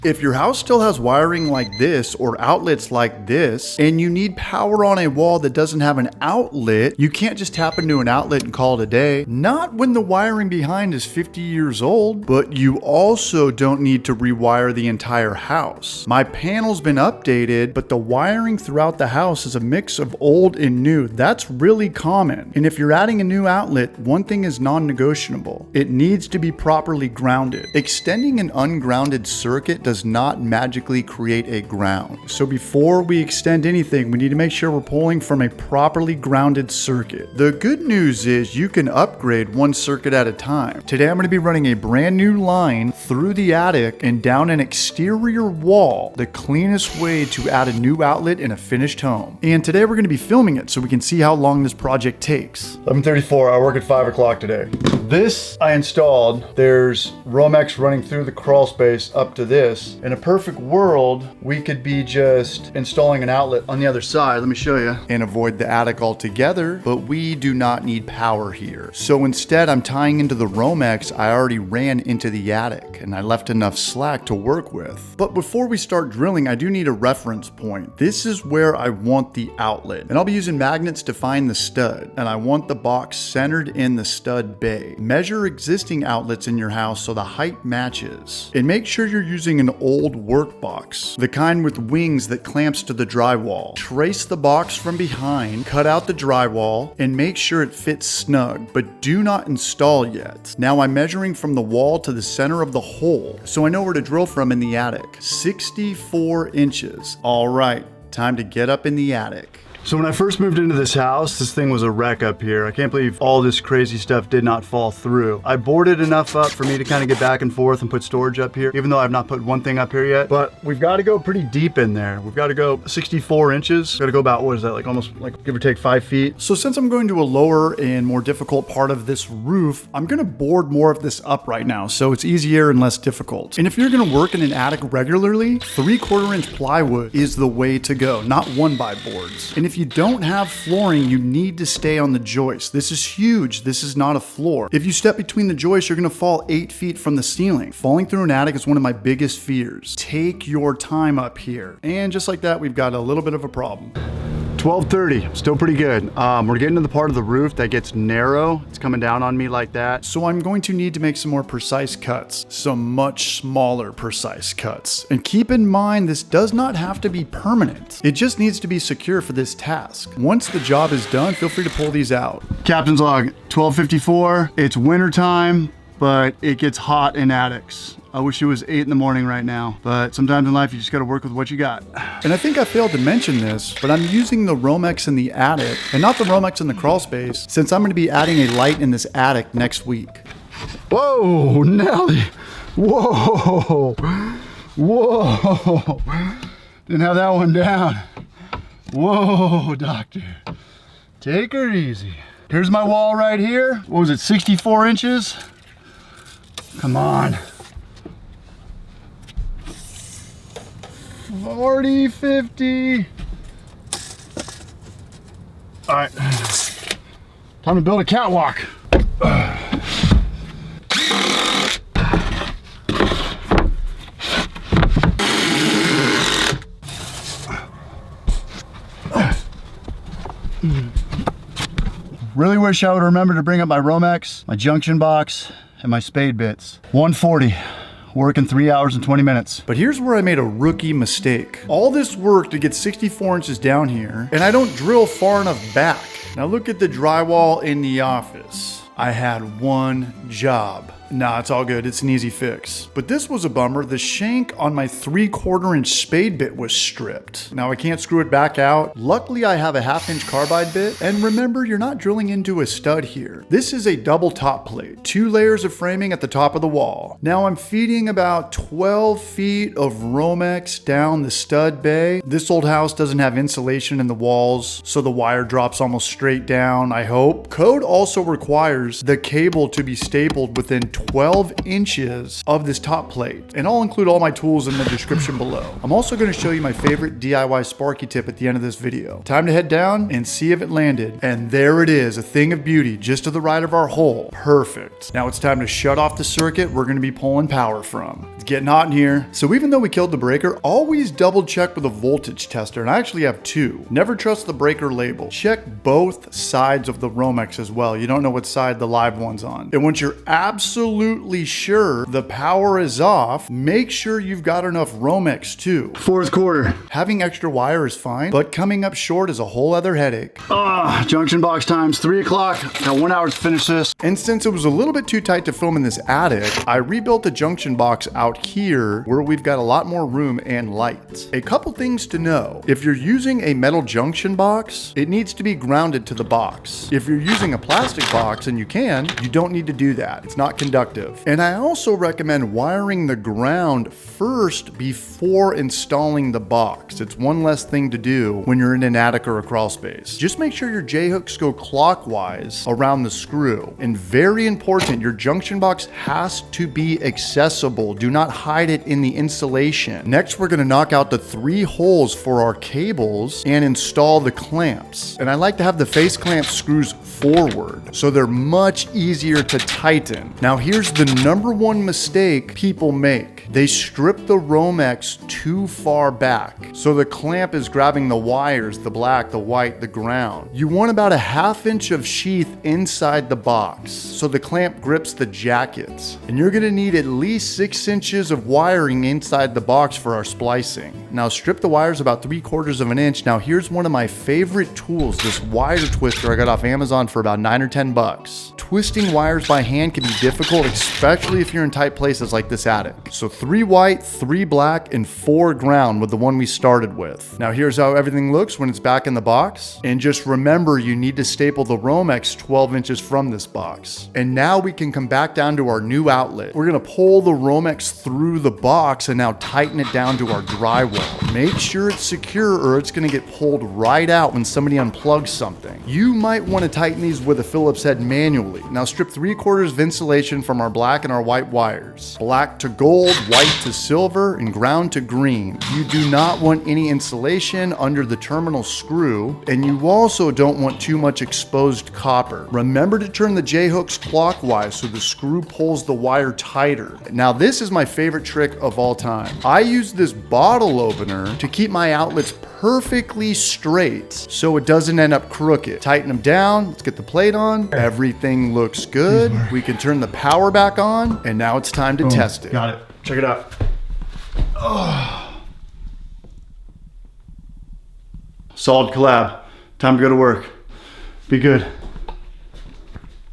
If your house still has wiring like this or outlets like this, and you need power on a wall that doesn't have an outlet, you can't just tap into an outlet and call it a day. Not when the wiring behind is 50 years old, but you also don't need to rewire the entire house. My panel's been updated, but the wiring throughout the house is a mix of old and new. That's really common. And if you're adding a new outlet, one thing is non-negotiable. It needs to be properly grounded. Extending an ungrounded circuit does not magically create a ground. So before we extend anything, we need to make sure we're pulling from a properly grounded circuit. The good news is you can upgrade one circuit at a time. Today I'm going to be running a brand new line through the attic and down an exterior wall, the cleanest way to add a new outlet in a finished home. And today we're going to be filming it so we can see how long this project takes. 11:34, I work at 5 o'clock today. This I installed. There's Romex running through the crawl space up to this. In a perfect world, we could be just installing an outlet on the other side, let me show you, and avoid the attic altogether, but we do not need power here. So instead, I'm tying into the Romex I already ran into the attic, and I left enough slack to work with. But before we start drilling, I do need a reference point. This is where I want the outlet, and I'll be using magnets to find the stud, and I want the box centered in the stud bay. Measure existing outlets in your house so the height matches, and make sure you're using an old work box, the kind with wings that clamps to the drywall. Trace the box from behind, cut out the drywall, and make sure it fits snug, but do not install yet. Now I'm measuring from the wall to the center of the hole, so I know where to drill from in the attic. 64 inches. All right, time to get up in the attic. So when I first moved into this house, this thing was a wreck up here. I can't believe all this crazy stuff did not fall through. I boarded enough up for me to kind of get back and forth and put storage up here, even though I've not put one thing up here yet. But we've got to go pretty deep in there. We've got to go 64 inches. Got to go about, what is that, like almost like give or take 5 feet. So since I'm going to a lower and more difficult part of this roof, I'm going to board more of this up right now, so it's easier and less difficult. And if you're going to work in an attic regularly, 3/4 inch plywood is the way to go, not 1x boards. And if you don't have flooring, you need to stay on the joist. This is huge. This is not a floor. If you step between the joists, you're going to fall 8 feet from the ceiling. Falling through an attic is one of my biggest fears. Take your time up here. And just like that, we've got a little bit of a problem. 12:30, still pretty good. We're getting to the part of the roof that gets narrow. It's coming down on me like that. So I'm going to need to make some more precise cuts, some much smaller precise cuts. And keep in mind, this does not have to be permanent. It just needs to be secure for this task. Once the job is done, feel free to pull these out. Captain's log, 12:54. It's winter time, but it gets hot in attics. I wish it was 8 in the morning right now, but sometimes in life you just gotta work with what you got. And I think I failed to mention this, but I'm using the Romex in the attic and not the Romex in the crawl space, since I'm gonna be adding a light in this attic next week. Whoa, Nelly. Whoa, whoa. Didn't have that one down. Whoa, doctor. Take her easy. Here's my wall right here. What was it, 64 inches? Come on. 40, 50. All right, time to build a catwalk. Really wish I would remember to bring up my Romex, my junction box, and my spade bits. 140. Working 3 hours and 20 minutes. But here's where I made a rookie mistake. All this work to get 64 inches down here, and I don't drill far enough back. Now look at the drywall in the office. I had one job. Nah, it's all good. It's an easy fix. But this was a bummer. The shank on my 3/4 inch spade bit was stripped. Now I can't screw it back out. Luckily, I have a 1/2 inch carbide bit. And remember, you're not drilling into a stud here. This is a double top plate. 2 layers of framing at the top of the wall. Now I'm feeding about 12 feet of Romex down the stud bay. This old house doesn't have insulation in the walls, so the wire drops almost straight down, I hope. Code also requires the cable to be stapled within 12 inches of this top plate, and I'll include all my tools in the description below. I'm also going to show you my favorite DIY Sparky tip at the end of this video. Time to head down and see if it landed. And there it is, a thing of beauty just to the right of our hole. Perfect. Now it's time to shut off the circuit we're going to be pulling power from. It's getting hot in here. So even though we killed the breaker, always double check with a voltage tester, and I actually have two. Never trust the breaker label. Check both sides of the Romex as well. You don't know what side the live one's on. And once you're absolutely sure the power is off, make sure you've got enough Romex too. Fourth quarter. Having extra wire is fine, but coming up short is a whole other headache. Junction box times 3 o'clock. Got 1 hour to finish this. And since it was a little bit too tight to film in this attic, I rebuilt the junction box out here where we've got a lot more room and light. A couple things to know. If you're using a metal junction box, it needs to be grounded to the box. If you're using a plastic box, and you don't need to do that. It's not conductive. And I also recommend wiring the ground first before installing the box. It's one less thing to do when you're in an attic or a crawl space. Just make sure your J-hooks go clockwise around the screw. And very important, your junction box has to be accessible. Do not hide it in the insulation. Next, we're gonna knock out the 3 holes for our cables and install the clamps. And I like to have the face clamp screws forward, so they're much easier to tighten. Now here's the #1 mistake people make. They strip the Romex too far back, so the clamp is grabbing the wires, the black, the white, the ground. You want about a 1/2 inch of sheath inside the box, so the clamp grips the jackets. And you're gonna need at least 6 inches of wiring inside the box for our splicing. Now strip the wires about 3/4 of an inch. Now here's one of my favorite tools, this wire twister I got off Amazon for about 9 or 10 bucks. Twisting wires by hand can be difficult, especially if you're in tight places like this attic. So 3 white, 3 black, and 4 ground with the one we started with. Now here's how everything looks when it's back in the box. And just remember, you need to staple the Romex 12 inches from this box. And now we can come back down to our new outlet. We're gonna pull the Romex through the box and now tighten it down to our drywall. Make sure it's secure or it's gonna get pulled right out when somebody unplugs something. You might wanna tighten these with a Phillips head manually. Now strip 3/4 of insulation from our black and our white wires. Black to gold, white to silver, and ground to green. You do not want any insulation under the terminal screw, and you also don't want too much exposed copper. Remember to turn the J-hooks clockwise so the screw pulls the wire tighter. Now this is my favorite trick of all time. I use this bottle opener to keep my outlets perfectly straight so it doesn't end up crooked. Tighten them down, let's get the plate on. Everything looks good. We can turn the power back on, and now it's time to test it. Got it. Check it out. Solid collab. Time to go to work. Be good.